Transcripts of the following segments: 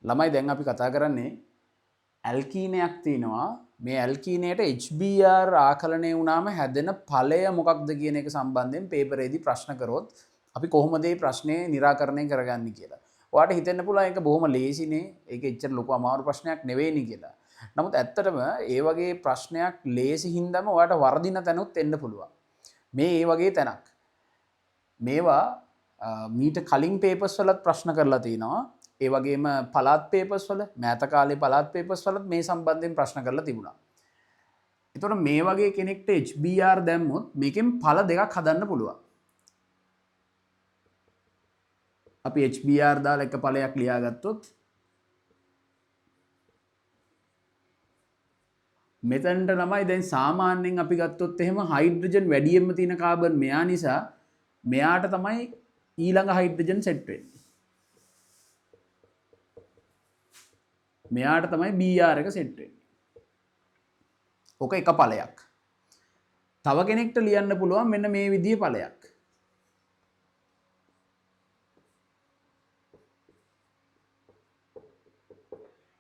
ළමයි දැන් අපි කතා කරන්නේ ඇල්කීනයක් තියෙනවා. මේ ඇල්කීනයට HBr ආකලනය වුණාම හැදෙන ඵලය මොකක්ද කියන එක සම්බන්ධයෙන් පේපරේදී ප්‍රශ්න කරොත් අපි කොහොමද මේ ප්‍රශ්නේ निराකරණය කරගන්නේ කියලා. ඔයාලට හිතෙන්න පුළුවන් ඒක බොහොම ලේසිනේ. ඒක එච්චර ලොකු අමාරු ප්‍රශ්නයක් නෙවෙයිනේ කියලා. නමුත් ඇත්තටම ඒ වගේ ප්‍රශ්නයක් ලේසි හින්දාම ඔයාලට වර්ධින තැනුත් එන්න පුළුවන්. මේ ඒ වගේ තැනක්. මේවා මීට කලින් පේපර්ස් වලත් ප්‍රශ්න කරලා තිනවා. ඒ වගේම පළාත් පේපර්ස් වල මෑත කාලේ පළාත් පේපර්ස් වලත් මේ සම්බන්ධයෙන් ප්‍රශ්න කරලා තිබුණා. එතකොට මේ වගේ කෙනෙක්ට HBr දැම්මොත් මේකෙන් ඵල දෙකක් හදන්න පුළුවන්. අපි HBr දාලා එක ඵලයක් ලියාගත්තොත් මෙතනට ළමයි දැන් සාමාන්‍යයෙන් අපි ගත්තොත් එහෙම හයිඩ්‍රජන් වැඩියෙන්ම තියෙන කාබන් මෙයා නිසා මෙයාට තමයි ඊළඟ හයිඩ්‍රජන් සෙට් වෙන්නේ. මෙයාට තමයි Br එක සෙට් වෙන්නේ. ඕක එක ඵලයක්. තව කෙනෙක්ට ලියන්න පුළුවන් මෙන්න මේ විදිහේ ඵලයක්.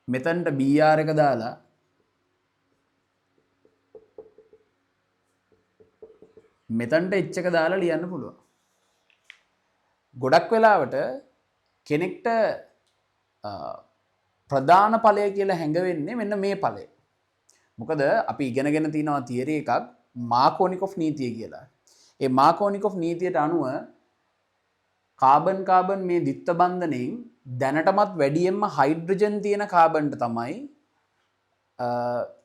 මෙතනට Br එක දාලා මෙතනට H එක දාලා ලියන්න පුළුවන්. ගොඩක් වෙලාවට කෙනෙක්ට ප්‍රධාන ඵලය කියලා හැඟවෙන්නේ මෙන්න මේ ඵලය. මොකද අපි ඉගෙනගෙන තියෙනවා තියරි එකක් මාකෝනිකොෆ් නීතිය කියලා. ඒ මාකෝනිකොෆ් නීතියට අනුව කාබන් මේ ද්විත්ව බන්ධනයෙන් දැනටමත් වැඩියෙන්ම හයිඩ්‍රජන් තියෙන කාබන්ට තමයි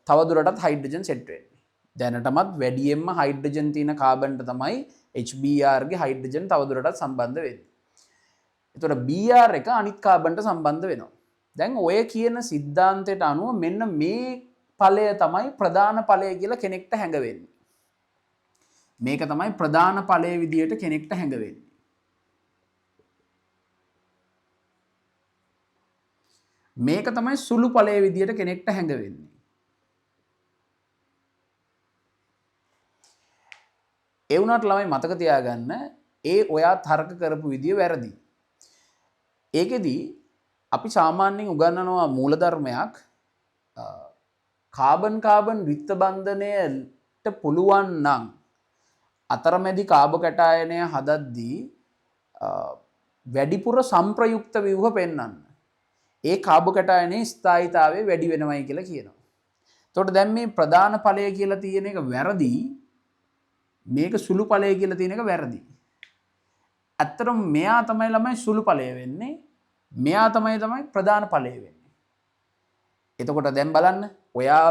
තවදුරටත් හයිඩ්‍රජන් සෙට් වෙන්නේ. දැනටමත් වැඩියෙන්ම හයිඩ්‍රජන් තියෙන කාබන්ට තමයි HBr ගේ හයිඩ්‍රජන් තවදුරටත් සම්බන්ධ වෙන්නේ. එතකොට Br එක අනිත් කාබන්ට සම්බන්ධ වෙනවා. දැන් ඔය කියන සිද්ධාන්තයට අනුව මෙන්න මේ ඵලය තමයි ප්‍රධාන ඵලය කියලා කෙනෙක්ට හැඟවෙන්නේ. මේක තමයි ප්‍රධාන ඵලයේ විදියට කෙනෙක්ට හැඟවෙන්නේ. මේක තමයි සුළු ඵලයේ විදියට කෙනෙක්ට හැඟවෙන්නේ. ඒ වුණාට ළමයි මතක තියාගන්න ඒ ඔයා තර්ක කරපු විදිය වැරදි. ඒකෙදි අපි සාමාන්‍යයෙන් උගන්වනවා මූලධර්මයක් කාබන් ද්විත්ව බන්ධනයට පුළුවන් නම් අතරමැදි කාබ කැටායනය හදද්දී වැඩිපුර සම්ප්‍රයුක්ත ව්‍යුහ පෙන්වන්න. ඒ කාබ කැටායනයේ ස්ථායීතාවය වැඩි වෙනවයි කියලා කියනවා. එතකොට දැන් මේ ප්‍රධාන ඵලය කියලා තියෙන එක වැරදි. මේක සුළු ඵලය කියලා තියෙන එක වැරදි. ඇත්තටම මෙයා තමයි ළමයි සුළු ඵලය වෙන්නේ. මෙයා තමයි ප්‍රධාන ඵලය වෙන්නේ. එතකොට දැන් බලන්න ඔයා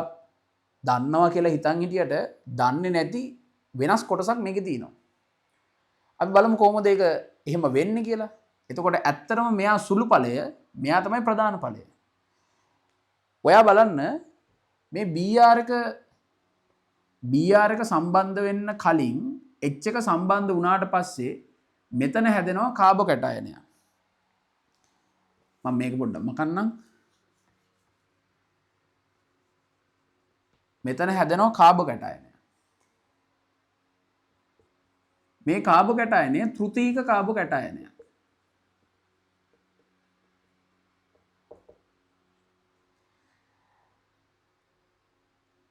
දන්නවා කියලා හිතන් හිටියට දන්නේ නැති වෙනස් කොටසක් මේකේ තියෙනවා. අපි බලමු කොහොමද ඒක එහෙම වෙන්නේ කියලා. එතකොට ඇත්තටම මෙයා සුළු ඵලය, මෙයා තමයි ප්‍රධාන ඵලය. ඔයා බලන්න මේ Br එක සම්බන්ධ වෙන්න කලින් H එක සම්බන්ධ වුණාට පස්සේ මෙතන හැදෙනවා කාබ කැටායනයක්. මම මේක පොඩ්ඩක් මකන්නම්. මෙතන හැදෙනවා කාබ කැටායනය. මේ කාබ කැටායනය තෘතීක කාබ කැටායනයක්.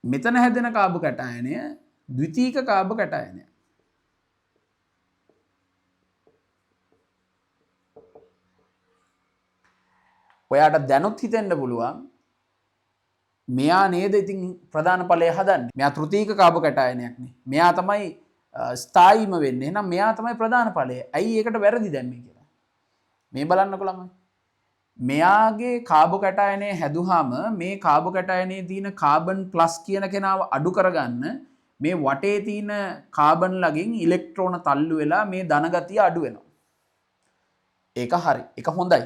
මෙතන හැදෙන කාබ කැටායනය ද්විතීක කාබ කැටායනය. ඔයාට දැනුත් හිතෙන්න පුළුවන් මෙයා නේද ඉතින් ප්‍රධාන ඵලය හදන්නේ. මෙයා තෘතීක කාබ කැටායනයක්නේ. මෙයා තමයි ස්ථායීම වෙන්නේ. එහෙනම් මෙයා තමයි ප්‍රධාන ඵලය. ඇයි ඒකට වැරදි දැම්මේ කියලා. මේ බලන්නකො ළමයි. මෙයාගේ කාබ කැටායනය හැදුවාම මේ කාබ කැටායනයේ තියෙන කාබන් ප්ලස් කියන කෙනාව අඩු කරගන්න මේ වටේ තියෙන කාබන් ලගෙන් ඉලෙක්ට්‍රෝන තල්ලු වෙලා මේ ධන ගතිය අඩු වෙනවා. ඒක හරි. ඒක හොඳයි.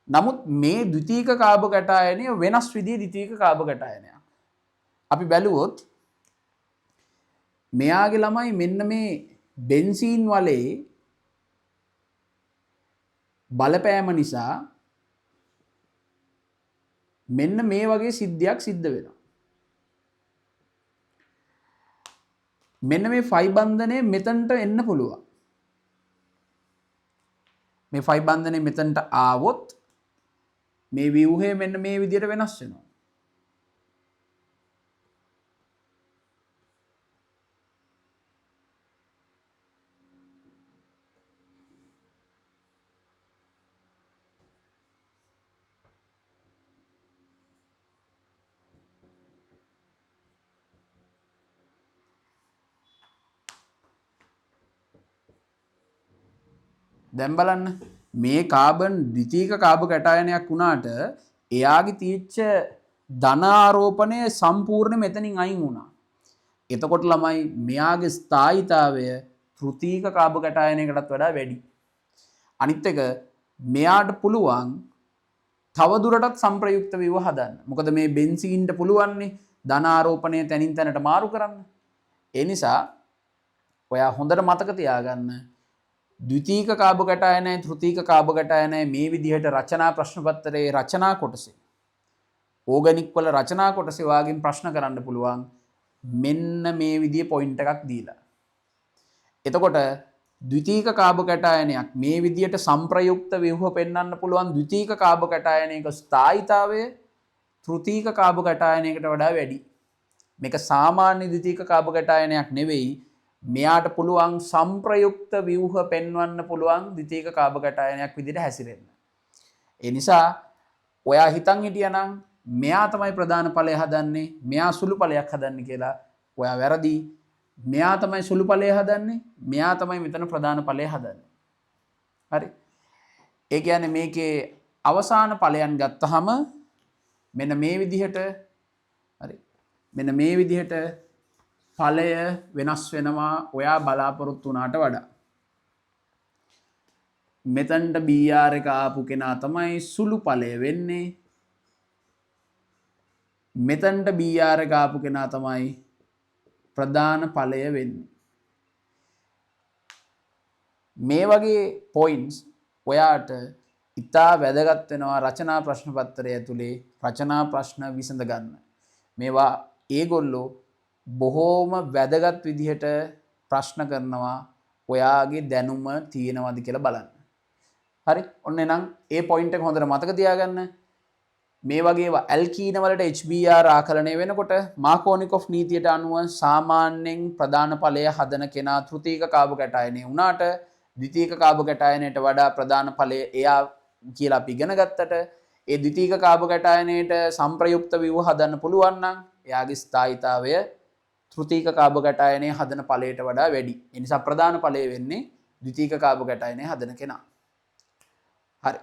නමුත් මේ ද්විතීක කාබ කැටායනය වෙනස් විදිහේ ද්විතීක කාබ කැටායනයක්. අපි බැලුවොත් මෙයාගේ ළමයි මෙන්න මේ බෙන්සීන් වලේ බලපෑම නිසා මෙන්න මේ වගේ සිද්ධියක් සිද්ධ වෙනවා. මෙන්න මේ ෆයි බන්ධනය මෙතනට එන්න පුළුවන්. මේ ෆයි බන්ධනය මෙතනට ආවොත් මේ ව්‍යුහය මෙන්න මේ විදිහට වෙනස් වෙනවා. දැන් බලන්න මේ කාබන් ද්විතීක කාබ කැටායනයක් වුණාට එයාගේ තියෙච්ච ධන ආරෝපණය සම්පූර්ණ මෙතනින් අයින් වුණා. එතකොට ළමයි මෙයාගේ ස්ථායීතාවය තෘතීක කාබ කැටායනයකටත් වඩා වැඩි. අනිත් එක මෙයාට පුළුවන් තව දුරටත් සම්ප්‍රයුක්ත වීම හදන්න. මොකද මේ බෙන්සීන්ට පුළුවන්නේ ධන ආරෝපණය තැනින් තැනට මාරු කරන්න. ඒ නිසා ඔයා හොඳට මතක තියාගන්න ද්විතීක කාබ කැටායනයි තෘතීක කාබ කැටායනයි මේ විදිහට රචනා ප්‍රශ්න පත්‍රයේ රචනා කොටසේ ඕගනික් වල රචනා කොටසේ වාගෙන් ප්‍රශ්න කරන්න පුළුවන් මෙන්න මේ විදිහේ පොයින්ට් එකක් දීලා. එතකොට ද්විතීක කාබ කැටායනයක් මේ විදිහට සම්ප්‍රයුක්ත ව්‍යුහ පෙන්වන්න පුළුවන් ද්විතීක කාබ කැටායනයක ස්ථායීතාවය තෘතීක කාබ කැටායනයකට වඩා වැඩි. මේක සාමාන්‍ය ද්විතීක කාබ කැටායනයක් නෙවෙයි. මෙයාට පුළුවන් සම්ප්‍රයුක්ත ව්‍යුහ පෙන්වන්න පුළුවන් ද්විතීක කාබ කැටායනයක් විදිහට හැසිරෙන්න. ඒ නිසා ඔයා හිතන් හිටියනම් මෙයා තමයි ප්‍රධාන ඵලය හදන්නේ මෙයා සුළු ඵලයක් හදන්නේ කියලා ඔයා වැරදි. මෙයා තමයි සුළු ඵලය හදන්නේ මෙයා තමයි මෙතන ප්‍රධාන ඵලය හදන්නේ. හරි. ඒ කියන්නේ මේකේ අවසාන ඵලයන් ගත්තහම මෙන්න මේ විදිහට හරි. මෙන්න මේ විදිහට ඵලය වෙනස් වෙනවා ඔයා බලාපොරොත්තු වුණාට වඩා. මෙතනට BR එක ආපු කෙනා තමයි සුළු ඵලය වෙන්නේ. මෙතනට BR එක ආපු කෙනා තමයි ප්‍රධාන ඵලය වෙන්නේ. මේ වගේ පොයින්ට්ස් ඔයාට ඉතා වැදගත් වෙනවා රචනා ප්‍රශ්න පත්‍රය ඇතුලේ රචනා ප්‍රශ්න විසඳ ගන්න. මේවා ඒගොල්ලෝ බොහෝම වැදගත් විදිහට ප්‍රශ්න කරනවා ඔයාගේ දැනුම තියෙනවද කියලා බලන්න. හරි. ඔන්න එහෙනම් ඒ පොයින්ට් එක හොඳට මතක තියාගන්න. මේ වගේ ඇල්කීන වලට HBr ආකලනය වෙනකොට මාකෝනිකොෆ් නීතියට අනුව සාමාන්‍යයෙන් ප්‍රධාන ඵලය හදන කෙනා තෘතීක කාබ කැටායනය වුණාට ද්විතීක කාබ කැටායනයට වඩා ප්‍රධාන ඵලය එයා කියලා අපි ඉගෙන ගත්තට ඒ ද්විතීක කාබ කැටායනයට සම්ප්‍රයුක්ත ව්‍යුහ හදන්න පුළුවන් නම් එයාගේ ස්ථායීතාවය තෘතීක කාබ කැටායනයේ හදන ඵලයට වඩා වැඩි. ඒ නිසා ප්‍රධාන ඵලය වෙන්නේ ද්විතීක කාබ කැටායනයේ හදන කෙනා. හරි.